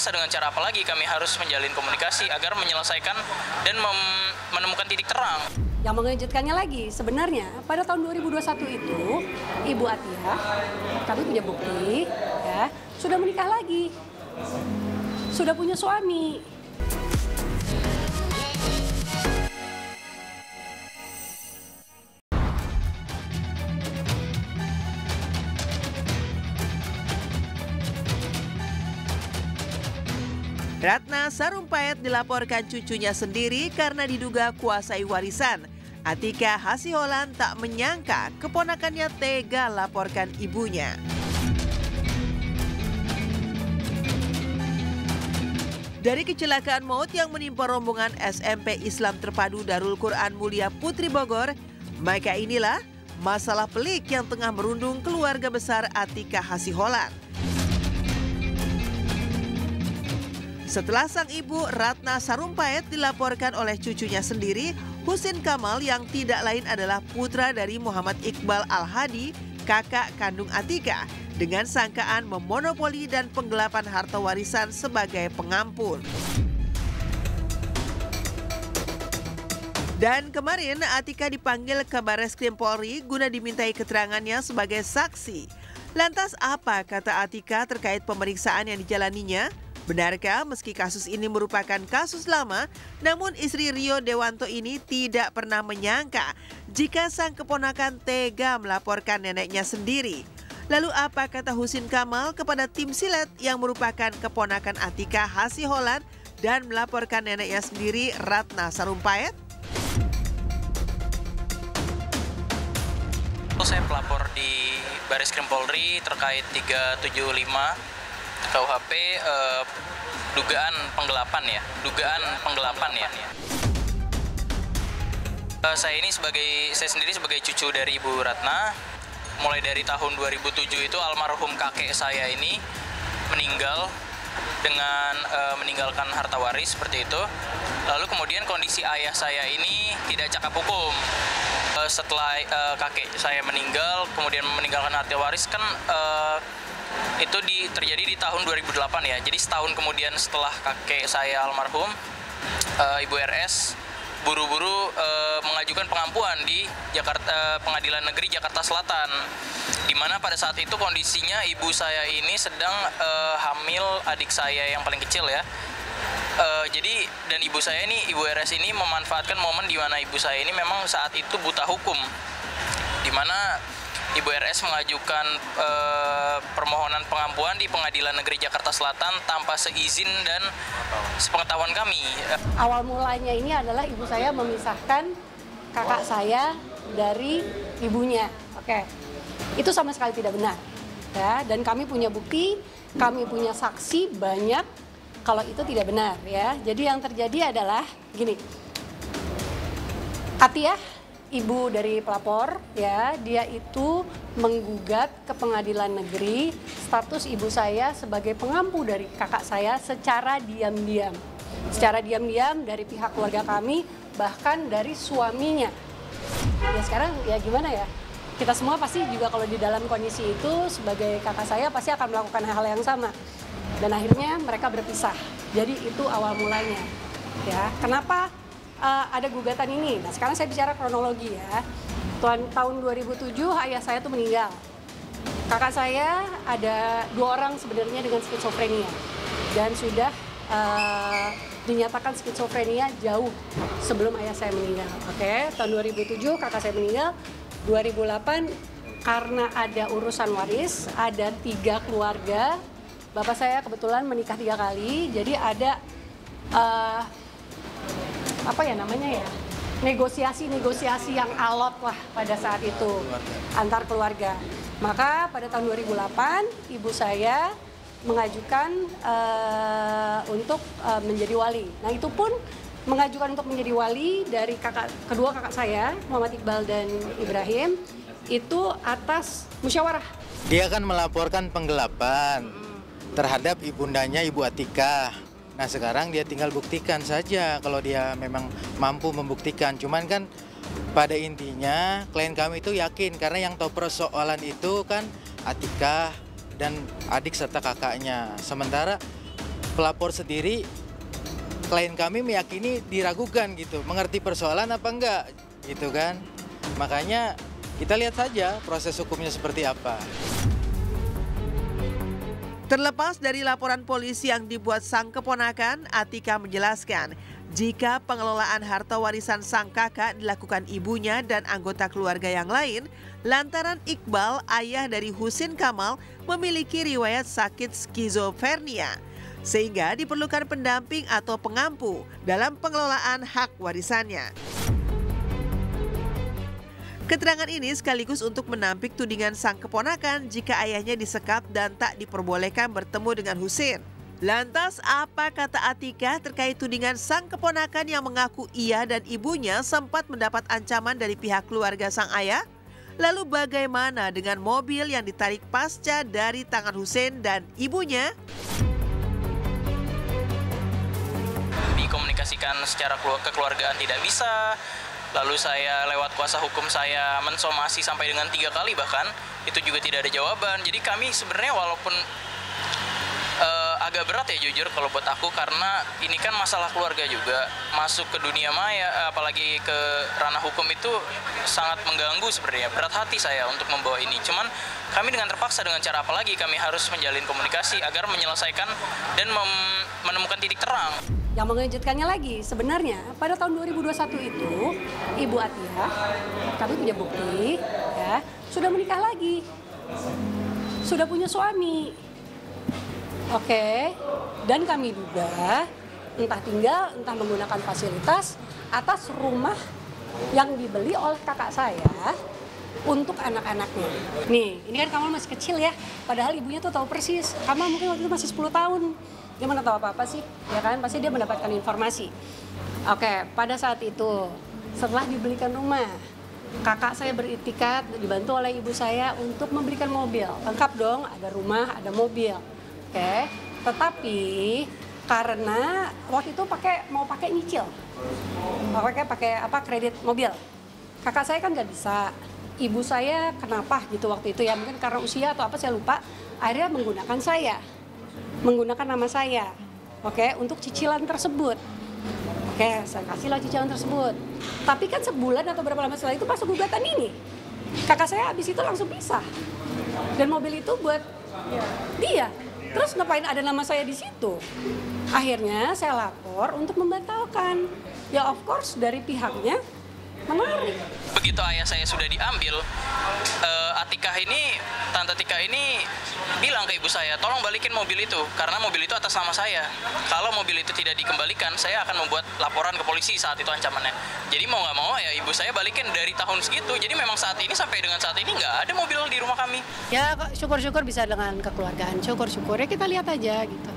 terpaksa dengan cara apa lagi kami harus menjalin komunikasi agar menyelesaikan dan menemukan titik terang. Yang mengejutkannya lagi, sebenarnya pada tahun 2021 itu, Ibu Atia, kami punya bukti, ya, sudah menikah lagi, sudah punya suami. Ratna Sarumpait dilaporkan cucunya sendiri karena diduga kuasai warisan. Atika Hasiholan tak menyangka keponakannya tega laporkan ibunya. Dari kecelakaan maut yang menimpa rombongan SMP Islam Terpadu Darul Quran Mulia Putri Bogor, maka inilah masalah pelik yang tengah merundung keluarga besar Atika Hasiholan. Setelah sang ibu Ratna Sarumpait dilaporkan oleh cucunya sendiri, Husin Kamal yang tidak lain adalah putra dari Muhammad Iqbal Al-Hadi, kakak kandung Atika, dengan sangkaan memonopoli dan penggelapan harta warisan sebagai pengampun. Dan kemarin Atika dipanggil ke Barreskrim Polri guna dimintai keterangannya sebagai saksi. Lantas apa kata Atika terkait pemeriksaan yang dijalaninya? Benarkah meski kasus ini merupakan kasus lama, namun istri Rio Dewanto ini tidak pernah menyangka jika sang keponakan tega melaporkan neneknya sendiri. Lalu apa kata Husin Kamal kepada tim silet yang merupakan keponakan Atika Hasiholan dan melaporkan neneknya sendiri Ratna Sarumpait? Saya pelapor di Barreskrim Polri terkait 375 KUHP dugaan penggelapan ya. Saya sendiri sebagai cucu dari Ibu Ratna, mulai dari tahun 2007 itu almarhum kakek saya ini meninggal dengan meninggalkan harta waris seperti itu. Lalu kemudian kondisi ayah saya ini tidak cakap hukum. Setelah kakek saya meninggal, kemudian meninggalkan harta waris kan itu terjadi di tahun 2008 ya. Jadi setahun kemudian setelah kakek saya almarhum, Ibu RS buru-buru mengajukan pengampuan di Pengadilan Negeri Jakarta Selatan, di mana pada saat itu kondisinya ibu saya ini sedang hamil adik saya yang paling kecil ya. Jadi dan ibu saya ini, Ibu RS ini memanfaatkan momen di mana ibu saya ini memang saat itu buta hukum, di mana Ibu RS mengajukan permohonan pengampuan di Pengadilan Negeri Jakarta Selatan tanpa seizin dan sepengetahuan kami. Awal mulanya ini adalah ibu saya memisahkan kakak saya dari ibunya. Oke, itu sama sekali tidak benar. Ya, dan kami punya bukti, kami punya saksi banyak kalau itu tidak benar. Ya, jadi yang terjadi adalah gini, Atia, ibu dari pelapor, ya, dia itu menggugat ke pengadilan negeri status ibu saya sebagai pengampu dari kakak saya secara diam-diam. Secara diam-diam dari pihak keluarga kami, bahkan dari suaminya. Ya sekarang ya gimana ya, kita semua pasti juga kalau di dalam kondisi itu sebagai kakak saya pasti akan melakukan hal yang sama. Dan akhirnya mereka berpisah. Jadi itu awal mulanya. Ya, kenapa ada gugatan ini? Nah sekarang saya bicara kronologi ya. Tahun 2007 ayah saya tuh meninggal. Kakak saya ada 2 orang sebenarnya dengan skizofrenia dan sudah dinyatakan skizofrenia jauh sebelum ayah saya meninggal. Oke, tahun 2007 kakak saya meninggal. 2008 karena ada urusan waris, ada 3 keluarga. Bapak saya kebetulan menikah 3 kali, jadi ada negosiasi yang alot lah pada saat itu antar keluarga. Maka pada tahun 2008 ibu saya mengajukan untuk menjadi wali. Nah itu pun mengajukan untuk menjadi wali dari kedua kakak saya, Muhammad Iqbal dan Ibrahim, itu atas musyawarah. Dia kan melaporkan penggelapan terhadap ibundanya Ibu Atika. Nah sekarang dia tinggal buktikan saja kalau dia memang mampu membuktikan. Cuman kan pada intinya klien kami itu yakin karena yang tahu persoalan itu kan Atika dan adik serta kakaknya. Sementara pelapor sendiri, klien kami meyakini diragukan gitu, mengerti persoalan apa enggak gitu kan. Makanya kita lihat saja proses hukumnya seperti apa. Terlepas dari laporan polisi yang dibuat sang keponakan, Atika menjelaskan jika pengelolaan harta warisan sang kakak dilakukan ibunya dan anggota keluarga yang lain, lantaran Iqbal, ayah dari Husin Kamal, memiliki riwayat sakit skizofrenia, sehingga diperlukan pendamping atau pengampu dalam pengelolaan hak warisannya. Keterangan ini sekaligus untuk menampik tudingan sang keponakan jika ayahnya disekap dan tak diperbolehkan bertemu dengan Husin. Lantas apa kata Atika terkait tudingan sang keponakan yang mengaku ia dan ibunya sempat mendapat ancaman dari pihak keluarga sang ayah? Lalu bagaimana dengan mobil yang ditarik pasca dari tangan Husin dan ibunya? Dikomunikasikan secara kekeluargaan tidak bisa. Lalu saya lewat kuasa hukum saya mensomasi sampai dengan 3 kali bahkan, itu juga tidak ada jawaban. Jadi kami sebenarnya walaupun agak berat ya jujur kalau buat aku, karena ini kan masalah keluarga juga, masuk ke dunia maya apalagi ke ranah hukum itu sangat mengganggu sebenarnya. Berat hati saya untuk membawa ini, cuman kami dengan terpaksa dengan cara apa lagi kami harus menjalin komunikasi agar menyelesaikan dan menemukan titik terang. Yang mengejutkannya lagi, sebenarnya pada tahun 2021 itu Ibu Atia, kami punya bukti, ya, sudah menikah lagi, sudah punya suami. Oke, dan kami duga entah tinggal, entah menggunakan fasilitas atas rumah yang dibeli oleh kakak saya untuk anak-anaknya. Nih, ini kan Kamal masih kecil ya, padahal ibunya tuh tahu persis. Kamal mungkin waktu itu masih 10 tahun, dia mana tahu apa-apa sih, ya kan? Pasti dia mendapatkan informasi. Oke, pada saat itu setelah dibelikan rumah, kakak saya beriktikat dibantu oleh ibu saya untuk membelikan mobil. Lengkap dong, ada rumah, ada mobil. Oke, tetapi karena waktu itu mau pakai nyicil, pakai kredit mobil. Kakak saya kan nggak bisa, ibu saya kenapa gitu waktu itu ya, mungkin karena usia atau apa saya lupa, akhirnya menggunakan nama saya, oke, untuk cicilan tersebut. Oke, saya kasihlah cicilan tersebut. Tapi kan sebulan atau berapa lama setelah itu masuk gugatan ini, kakak saya habis itu langsung pisah, dan mobil itu buat dia. Terus ngapain ada nama saya di situ? Akhirnya saya lapor untuk membatalkan. Ya of course dari pihaknya menarik. Begitu ayah saya sudah diambil, Tante Tika ini bilang ke ibu saya, tolong balikin mobil itu, karena mobil itu atas nama saya. Kalau mobil itu tidak dikembalikan, saya akan membuat laporan ke polisi saat itu ancamannya. Jadi mau nggak mau ya ibu saya balikin dari tahun segitu. Jadi memang saat ini sampai dengan saat ini nggak ada mobil di rumah kami. Ya syukur-syukur bisa dengan kekeluargaan, syukur-syukur ya kita lihat aja gitu.